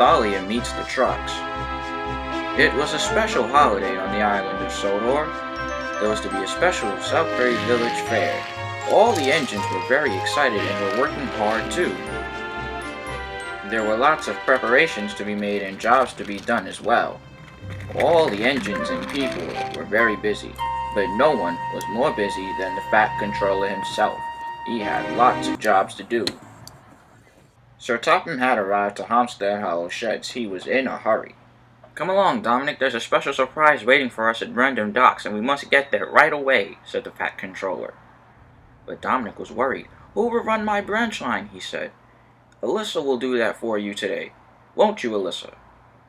Athalia meets the trucks. It was a special holiday on the island of Sodor. There was to be a special Southbury Village fair. All the engines were very excited and were working hard too. There were lots of preparations to be made and jobs to be done as well. All the engines and people were very busy, but no one was more busy than the Fat Controller himself. He had lots of jobs to do. Sir Topham had arrived to Hampstead Hollow Sheds. He was in a hurry. "Come along, Dominic, there's a special surprise waiting for us at Brendam Docks, and we must get there right away," said the Fat Controller. But Dominic was worried. "Who will run my branch line?" he said. "Alyssa will do that for you today. Won't you, Alyssa?"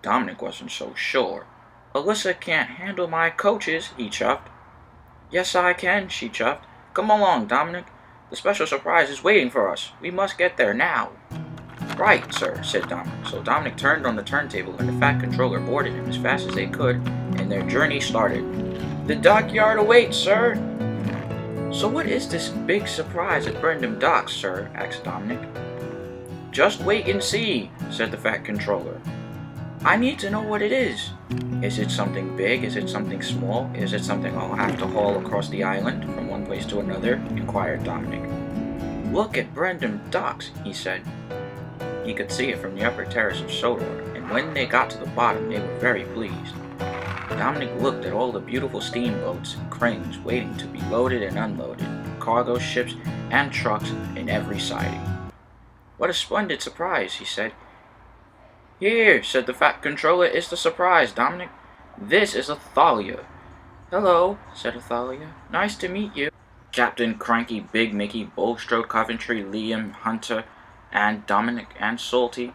Dominic wasn't so sure. "Alyssa can't handle my coaches," he chuffed. "Yes, I can," she chuffed. "Come along, Dominic. The special surprise is waiting for us. We must get there now." "Right, sir," said Dominic. So Dominic turned on the turntable and the Fat Controller boarded him as fast as they could, and their journey started. "The dockyard awaits, sir." "So what is this big surprise at Brendam Docks, sir?" asked Dominic. "Just wait and see," said the Fat Controller. "I need to know what it is. Is it something big? Is it something small? Is it something I'll have to haul across the island from one place to another?" inquired Dominic. "Look at Brendam Docks," he said. He could see it from the upper terrace of Sodor, and when they got to the bottom they were very pleased. Dominic looked at all the beautiful steamboats and cranes waiting to be loaded and unloaded, cargo ships and trucks in every siding. "What a splendid surprise," he said. "Here," said the Fat Controller, "is the surprise, Dominic. This is Athalia." "Hello," said Athalia. "Nice to meet you." Captain Cranky, Big Mickey, Bulstrode, Coventry, Liam, Hunter, and Dominic and Salty.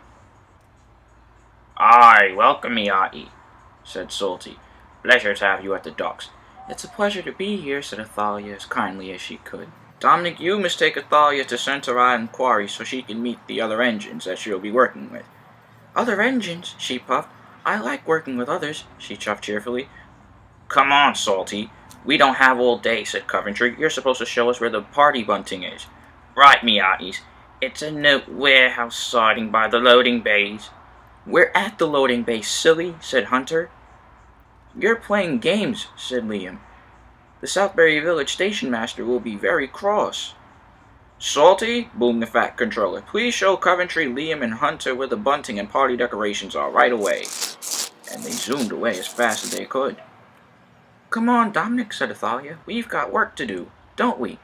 "Aye, welcome me, Artie," said Salty. "Pleasure to have you at the docks." "It's a pleasure to be here," said Athalia as kindly as she could. "Dominic, you must take Athalia to Center Island Quarry so she can meet the other engines that she'll be working with." "Other engines?" she puffed. "I like working with others," she chuffed cheerfully. "Come on, Salty. We don't have all day," said Coventry. "You're supposed to show us where the party bunting is." "Right, me hearties. It's a new warehouse siding by the loading bays." "We're at the loading bay, silly," said Hunter. "You're playing games," said Liam. "The Southbury Village station master will be very cross." "Salty," boomed the Fat Controller, "please show Coventry, Liam, and Hunter where the bunting and party decorations are right away." And they zoomed away as fast as they could. "Come on, Dominic," said Athalia. "We've got work to do, don't we?"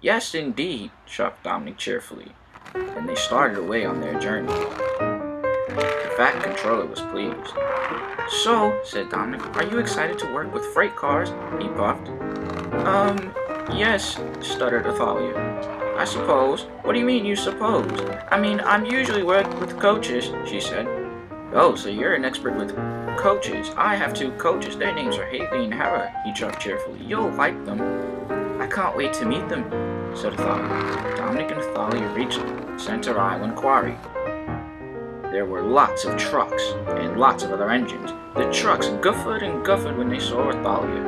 "Yes, indeed," chuffed Dominic cheerfully. And they started away on their journey. The Fat Controller was pleased. "So," said Dominic, "are you excited to work with freight cars?" he puffed. Yes," stuttered Athalia. "I suppose." "What do you mean, you suppose?" "I mean, I'm usually working with coaches," she said. "Oh, so you're an expert with coaches. I have two coaches. Their names are Haley and Hera," he chuffed cheerfully. "You'll like them." "I can't wait to meet them," said Athalia. Dominic and Athalia reached Center Island Quarry. There were lots of trucks and lots of other engines. The trucks guffawed and guffawed when they saw Athalia.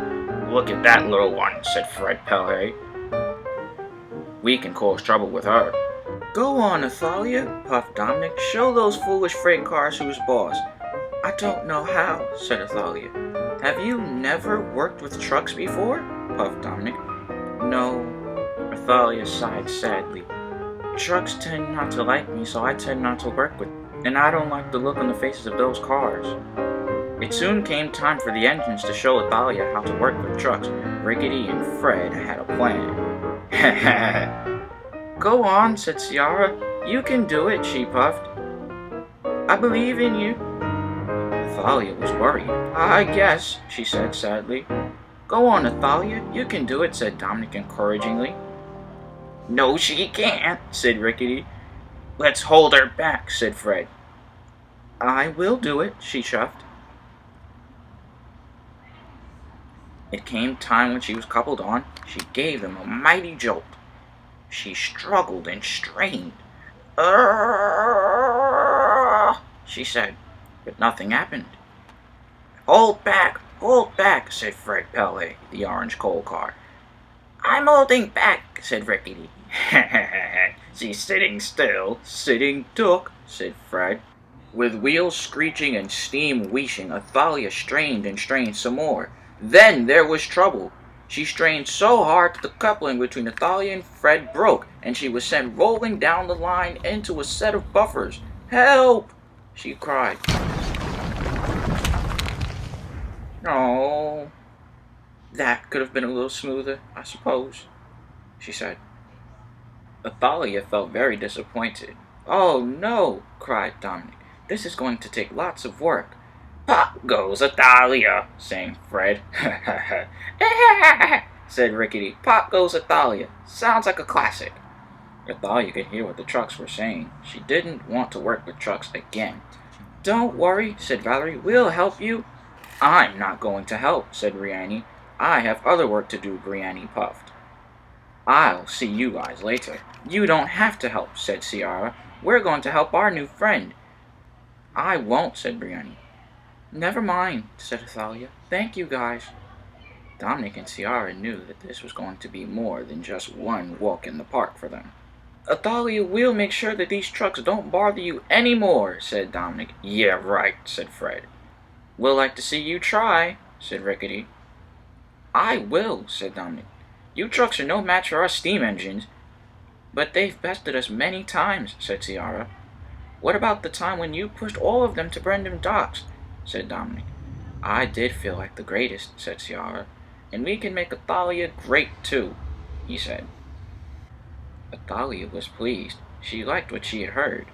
"Look at that little one," said Fred Pelhay. "We can cause trouble with her." "Go on, Athalia," puffed Dominic. "Show those foolish freight cars who's boss." "I don't know how," said Athalia. "Have you never worked with trucks before?" puffed Dominic. "No," Athalia sighed sadly. "Trucks tend not to like me, so I tend not to work with them, and I don't like the look on the faces of those cars." It soon came time for the engines to show Athalia how to work with trucks. Rickety and Fred had a plan. "Go on," said Ciara. "You can do it," she puffed. "I believe in you." Athalia was worried. "I guess," she said sadly. "Go on, Athalia. You can do it," said Dominic encouragingly. "No, she can't," said Rickety. "Let's hold her back," said Fred. "I will do it," she chuffed. It came time when she was coupled on. She gave them a mighty jolt. She struggled and strained. "Urgh," she said, but nothing happened. Hold back," said Fred Pelhay, the orange coal car. "I'm holding back," said Rickety. "She's sitting still." "Sitting duck," said Fred. With wheels screeching and steam wheezing, Athalia strained and strained some more. Then there was trouble. She strained so hard that the coupling between Athalia and Fred broke, and she was sent rolling down the line into a set of buffers. "Help!" she cried. "Oh, that could have been a little smoother, I suppose," she said. Athalia felt very disappointed. "Oh, no," cried Dominic. "This is going to take lots of work." "Pop goes Athalia," sang Fred. said Rickety. "Pop goes Athalia. Sounds like a classic." Athalia could hear what the trucks were saying. She didn't want to work with trucks again. "Don't worry," said Valerie. "We'll help you." "I'm not going to help," said Brianne. "I have other work to do," Brianne puffed. "I'll see you guys later." "You don't have to help," said Ciara. "We're going to help our new friend." "I won't," said Brianne. "Never mind," said Athalia. "Thank you, guys." Dominic and Ciara knew that this was going to be more than just one walk in the park for them. "Athalia, we'll make sure that these trucks don't bother you anymore," said Dominic. "Yeah, right," said Fred. "We'll like to see you try," said Rickety. "I will," said Dominic. "You trucks are no match for our steam engines." "But they've bested us many times," said Ciara. "What about the time when you pushed all of them to Brendan Docks?" said Dominic. "I did feel like the greatest," said Ciara. "And we can make Athalia great too," he said. Athalia was pleased. She liked what she had heard.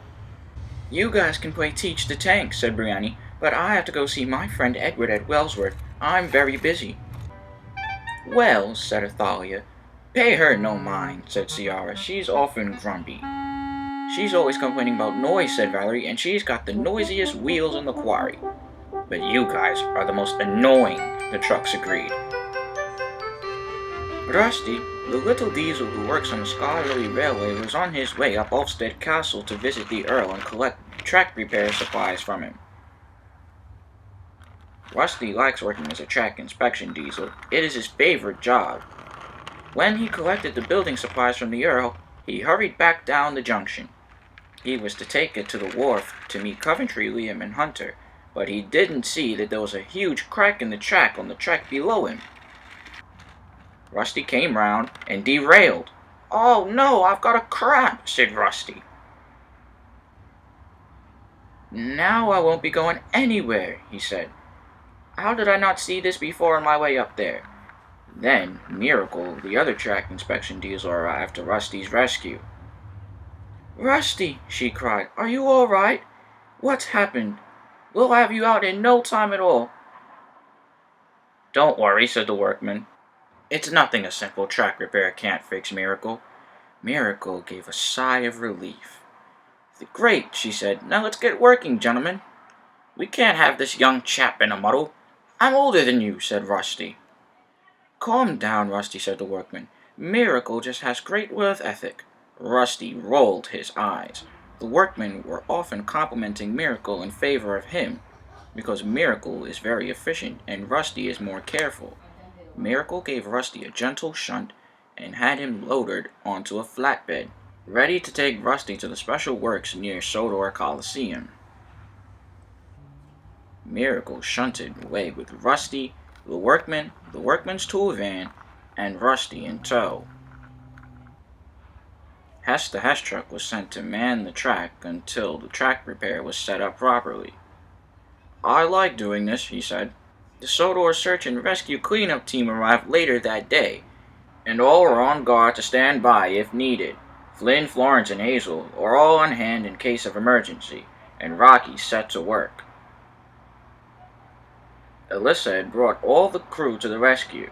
"You guys can play Teach the Tank," said Brianne, "but I have to go see my friend Edward at Wellsworth. I'm very busy." "Well," said Athalia. "Pay her no mind," said Ciara. "She's often grumpy." "She's always complaining about noise," said Valerie, "and she's got the noisiest wheels in the quarry." "But you guys are the most annoying," the trucks agreed. Rusty, the little diesel who works on the Scholarly Railway, was on his way up Ulfstead Castle to visit the Earl and collect track repair supplies from him. Rusty likes working as a track inspection diesel. It is his favorite job. When he collected the building supplies from the Earl, he hurried back down the junction. He was to take it to the wharf to meet Coventry, Liam, and Hunter, but he didn't see that there was a huge crack in the track on the track below him. Rusty came round and derailed. "Oh no, I've got a cramp," said Rusty. "Now I won't be going anywhere," he said. "How did I not see this before on my way up there?" Then Miracle, the other track inspection diesel, arrived to Rusty's rescue. "Rusty," she cried, "are you all right? What's happened? We'll have you out in no time at all." "Don't worry," said the workman. "It's nothing a simple track repair can't fix, Miracle." Miracle gave a sigh of relief. "Great," she said. "Now let's get working, gentlemen. We can't have this young chap in a muddle." "I'm older than you," said Rusty. "Calm down, Rusty," said the workman. "Miracle just has great work ethic." Rusty rolled his eyes. The workmen were often complimenting Miracle in favor of him, because Miracle is very efficient and Rusty is more careful. Miracle gave Rusty a gentle shunt and had him loaded onto a flatbed, ready to take Rusty to the special works near Sodor Coliseum. Miracle shunted away with Rusty, the workman, the workman's tool van, and Rusty in tow. Hess the Hess truck was sent to man the track until the track repair was set up properly. "I like doing this," he said. The Sodor search and rescue cleanup team arrived later that day, and all were on guard to stand by if needed. Flynn, Florence, and Hazel were all on hand in case of emergency, and Rocky set to work. Alyssa had brought all the crew to the rescue,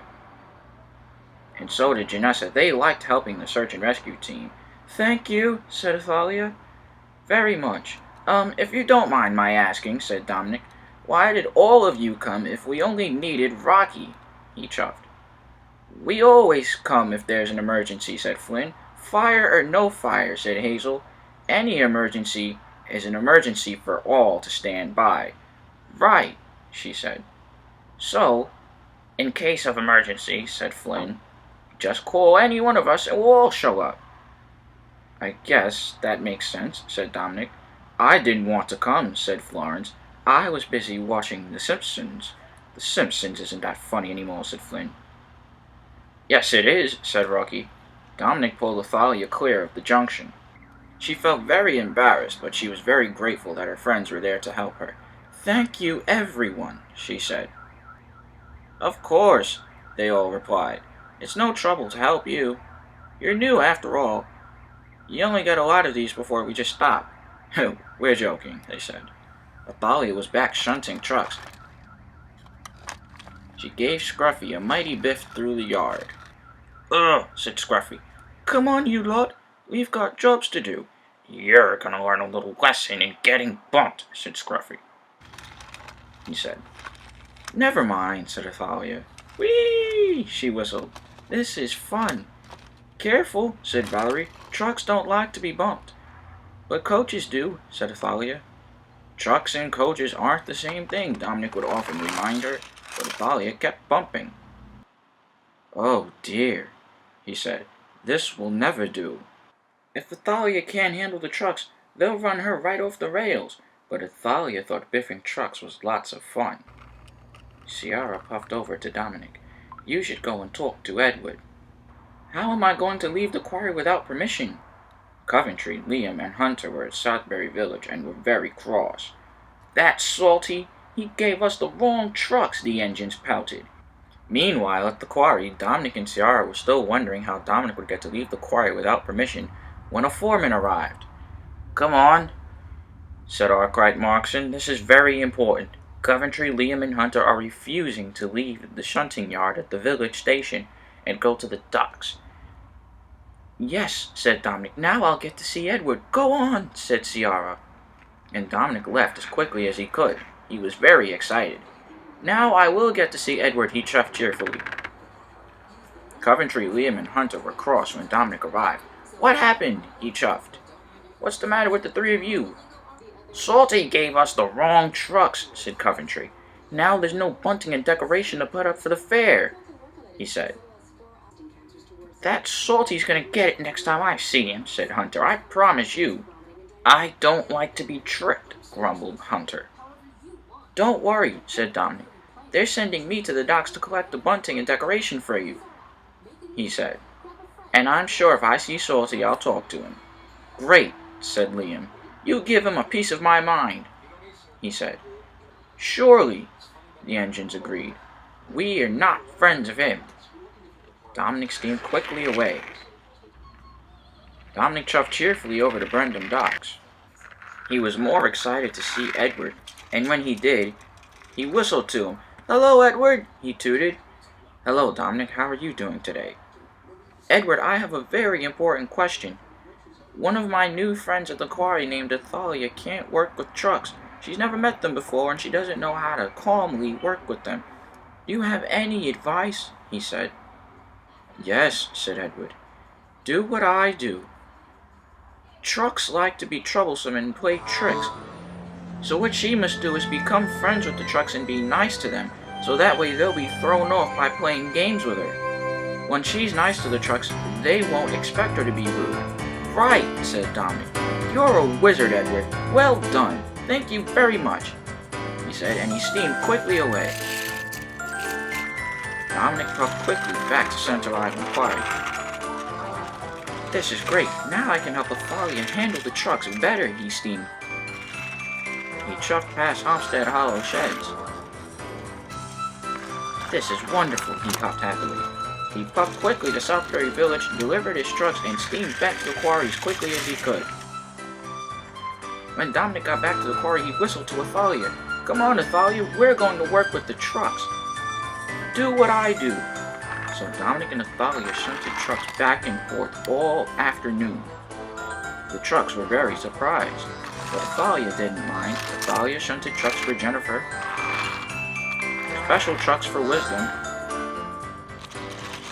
and so did Janessa. They liked helping the search and rescue team. "Thank you," said Athalia. "Very much. If you don't mind my asking," said Dominic, "why did all of you come if we only needed Rocky?" He chuffed. "We always come if there's an emergency," said Flynn. "Fire or no fire," said Hazel. "Any emergency is an emergency for all to stand by." "Right," she said. "So, in case of emergency," said Flynn, "just call any one of us and we'll all show up." "I guess that makes sense," said Dominic. "I didn't want to come," said Florence. "I was busy watching The Simpsons." "The Simpsons isn't that funny anymore," said Flynn. "Yes, it is," said Rocky. Dominic pulled Athalia clear of the junction. She felt very embarrassed, but she was very grateful that her friends were there to help her. "Thank you, everyone," she said. "Of course," they all replied. "It's no trouble to help you. You're new after all. You only get a lot of these before we just stop." "We're joking," they said. Athalia was back shunting trucks. She gave Scruffy a mighty biff through the yard. "Ugh," said Scruffy. "Come on, you lot. We've got jobs to do." "You're gonna learn a little lesson in getting bumped," said Scruffy. He said. "Never mind," said Athalia. "Whee!" she whistled. "This is fun." "Careful," said Valerie. "Trucks don't like to be bumped." "But coaches do," said Athalia. "Trucks and coaches aren't the same thing," Dominic would often remind her, but Athalia kept bumping. "Oh dear," he said. "This will never do. If Athalia can't handle the trucks, they'll run her right off the rails." But Athalia thought biffing trucks was lots of fun. Ciara puffed over to Dominic. "You should go and talk to Edward." "How am I going to leave the quarry without permission?" Coventry, Liam, and Hunter were at Southbury Village and were very cross. "That's salty! He gave us the wrong trucks," the engines pouted. Meanwhile, at the quarry, Dominic and Ciara were still wondering how Dominic would get to leave the quarry without permission when a foreman arrived. "Come on," said Arkwright Markson. "This is very important. Coventry, Liam, and Hunter are refusing to leave the shunting yard at the village station and go to the docks." "Yes," said Dominic. "Now I'll get to see Edward." "Go on," said Ciara. And Dominic left as quickly as he could. He was very excited. "Now I will get to see Edward," he chuffed cheerfully. Coventry, Liam, and Hunter were cross when Dominic arrived. "What happened?" he chuffed. "What's the matter with the three of you?" "Salty gave us the wrong trucks," said Coventry. "Now there's no bunting and decoration to put up for the fair," he said. "That Salty's gonna get it next time I see him," said Hunter. "I promise you." "I don't like to be tricked," grumbled Hunter. "Don't worry," said Dominic. "They're sending me to the docks to collect the bunting and decoration for you," he said. "And I'm sure if I see Salty, I'll talk to him." "Great," said Liam. "You give him a piece of my mind," he said. "Surely," the engines agreed. "We are not friends of him." Dominic steamed quickly away. Dominic chuffed cheerfully over to Brendam Docks. He was more excited to see Edward, and when he did, he whistled to him. "Hello, Edward," he tooted. "Hello, Dominic. How are you doing today?" "Edward, I have a very important question. One of my new friends at the quarry named Athalia can't work with trucks. She's never met them before, and she doesn't know how to calmly work with them. Do you have any advice?" he said. "Yes," said Edward. "Do what I do. Trucks like to be troublesome and play tricks. So what she must do is become friends with the trucks and be nice to them, so that way they'll be thrown off by playing games with her. When she's nice to the trucks, they won't expect her to be rude." "Right," said Dominic. "You're a wizard, Edward. Well done. Thank you very much," he said, and he steamed quickly away. Dominic puffed quickly back to Center Island Quarry. "This is great. Now I can help Athalia handle the trucks better," he steamed. He chuffed past Homestead Hollow sheds. "This is wonderful," he huffed happily. He puffed quickly to Southbury Village, delivered his trucks, and steamed back to the quarry as quickly as he could. When Dominic got back to the quarry, he whistled to Athalia. "Come on, Athalia, we're going to work with the trucks." "Do what I do." So Dominic and Athalia shunted trucks back and forth all afternoon. The trucks were very surprised, but Athalia didn't mind. Athalia shunted trucks for Jennifer, special trucks for Wisdom,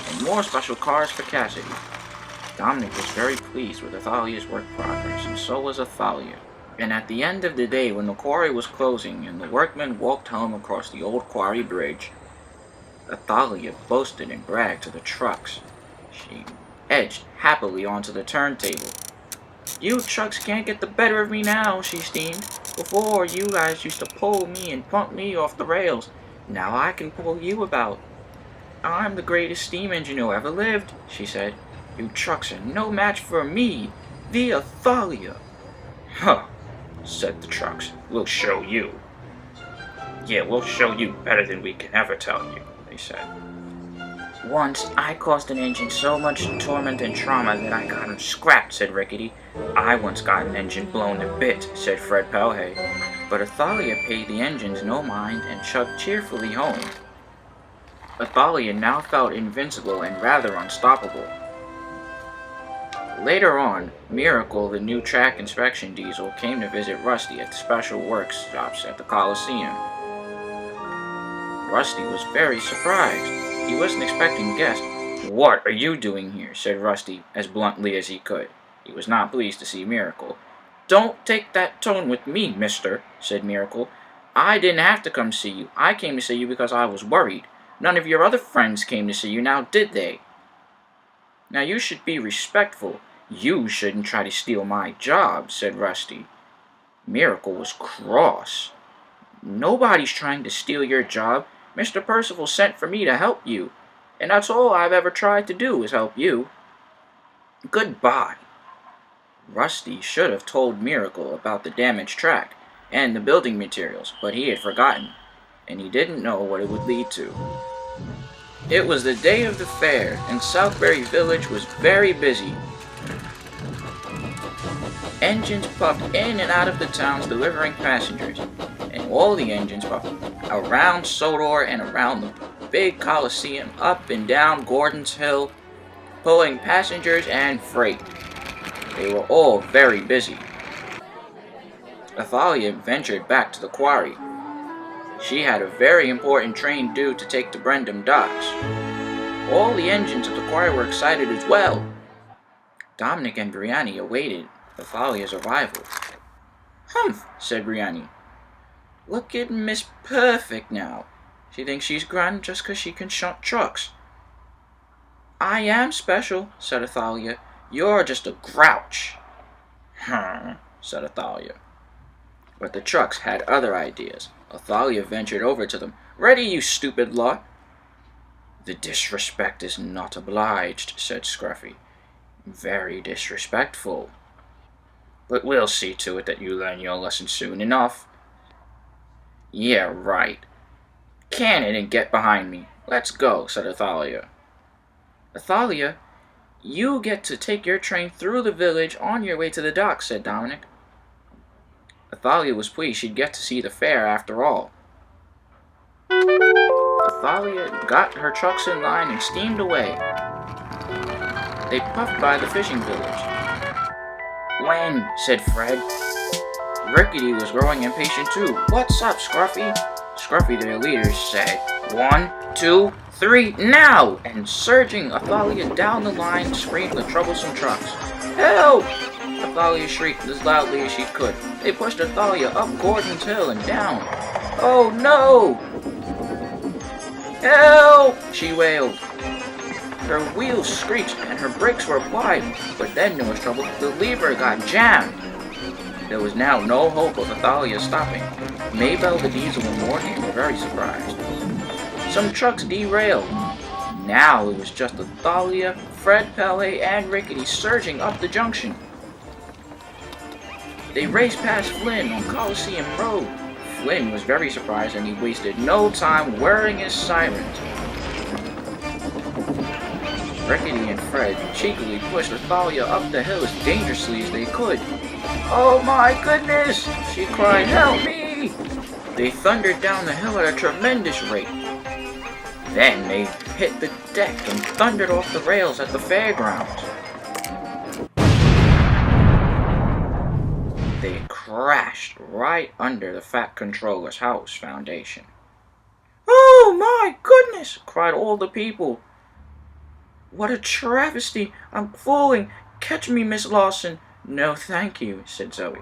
and more special cars for Cassidy. Dominic was very pleased with Athalia's work progress, and so was Athalia. And at the end of the day, when the quarry was closing and the workmen walked home across the old quarry bridge, Athalia boasted and bragged to the trucks. She edged happily onto the turntable. You trucks can't get the better of me now, she steamed. Before, you guys used to pull me and pump me off the rails. Now I can pull you about. I'm the greatest steam engine who ever lived, she said. You trucks are no match for me, the Athalia. Huh, said the trucks. We'll show you. Yeah, we'll show you better than we can ever tell you, they said. Once, I caused an engine so much torment and trauma that I got him scrapped, said Rickety. I once got an engine blown to bits, said Fred Pelhay. But Athalia paid the engines no mind and chugged cheerfully home. Athalia now felt invincible and rather unstoppable. Later on, Miracle, the new track inspection diesel, came to visit Rusty at the special workshops at the Coliseum. Rusty was very surprised. He wasn't expecting guests. What are you doing here? Said Rusty, as bluntly as he could. He was not pleased to see Miracle. Don't take that tone with me, mister, said Miracle. I didn't have to come see you. I came to see you because I was worried. None of your other friends came to see you now, did they? Now you should be respectful. You shouldn't try to steal my job, said Rusty. Miracle was cross. Nobody's trying to steal your job. Mr. Percival sent for me to help you, and that's all I've ever tried to do is help you. Goodbye. Rusty should have told Miracle about the damaged track and the building materials, but he had forgotten, and he didn't know what it would lead to. It was the day of the fair, and Southbury Village was very busy. Engines puffed in and out of the towns delivering passengers, and all the engines puffed around Sodor and around the big Coliseum, up and down Gordon's Hill, pulling passengers and freight. They were all very busy. Athalia ventured back to the quarry. She had a very important train due to take to Brendam Docks. All the engines at the quarry were excited as well. Dominic and Brianni awaited Athalia's arrival. Humph, said Brianni. Look at Miss Perfect now. She thinks she's grand just 'cause she can shunt trucks. I am special, said Athalia. You're just a grouch. Said Athalia. But the trucks had other ideas. Athalia ventured over to them. Ready, you stupid lot. The disrespect is not obliged, said Scruffy. Very disrespectful. But we'll see to it that you learn your lesson soon enough. Yeah, right. Cannon and get behind me. Let's go, said Athalia. Athalia, you get to take your train through the village on your way to the docks, said Dominic. Athalia was pleased she'd get to see the fair after all. Athalia got her trucks in line and steamed away. They puffed by the fishing village. When? Said Fred. Rickety was growing impatient too. What's up, Scruffy? Scruffy, their leader, said, 1, 2, 3, now! And surging Athalia down the line, screamed the troublesome trucks. Help! Athalia shrieked as loudly as she could. They pushed Athalia up Gordon's Hill and down. Oh no! Help! She wailed. Her wheels screeched and her brakes were applied, but then there was trouble. The lever got jammed. There was now no hope of Athalia stopping. Maybelle, the Diesel, and Morgan were very surprised. Some trucks derailed. Now it was just Athalia, Fred Pelhay, and Rickety surging up the junction. They raced past Flynn on Coliseum Road. Flynn was very surprised and he wasted no time whirring his sirens. Rickety and Fred cheekily pushed Athalia up the hill as dangerously as they could. Oh my goodness! She cried, help me! They thundered down the hill at a tremendous rate. Then they hit the deck and thundered off the rails at the fairgrounds. They crashed right under the Fat Controller's house foundation. Oh my goodness! Cried all the people. What a travesty! I'm falling! Catch me, Miss Lawson! No, thank you, said Zoe.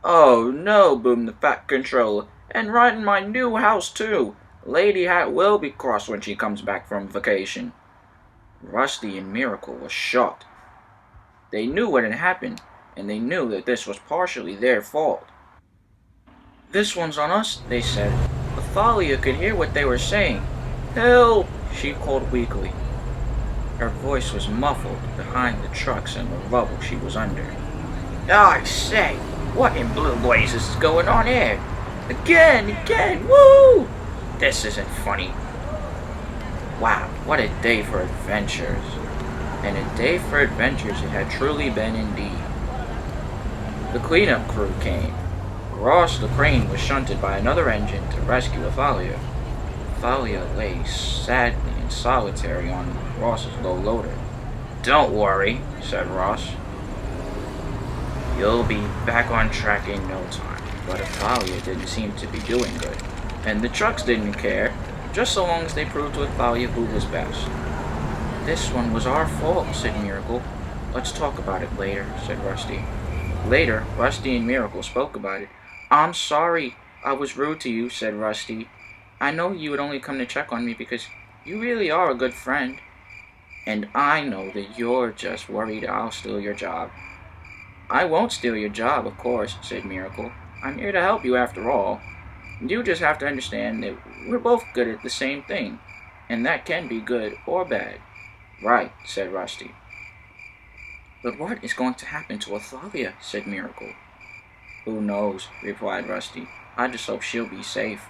Oh no, boomed the Fat Controller. And right in my new house, too. Lady Hat will be cross when she comes back from vacation. Rusty and Miracle were shocked. They knew what had happened, and they knew that this was partially their fault. "This one's on us," they said. Athalia could hear what they were saying. "Help!" she called weakly. Her voice was muffled behind the trucks and the rubble she was under. "I say, what in blue blazes is going on here? Again, woo! This isn't funny. Wow, what a day for adventures." And a day for adventures it had truly been indeed. The cleanup crew came. Ross the crane was shunted by another engine to rescue Athalia. Athalia lay sadly and solitary on Ross's low loader. "Don't worry," said Ross. "You'll be back on track in no time." But Athalia didn't seem to be doing good, and the trucks didn't care, just so long as they proved to Athalia who was best. "This one was our fault," said Miracle. "Let's talk about it later," said Rusty. Later, Rusty and Miracle spoke about it. "I'm sorry I was rude to you," said Rusty. "I know you would only come to check on me because you really are a good friend. And I know that you're just worried I'll steal your job." "I won't steal your job, of course," said Miracle. "I'm here to help you after all. You just have to understand that we're both good at the same thing, and that can be good or bad." "Right," said Rusty. "But what is going to happen to Athalia?" said Miracle. "Who knows," replied Rusty. "I just hope she'll be safe."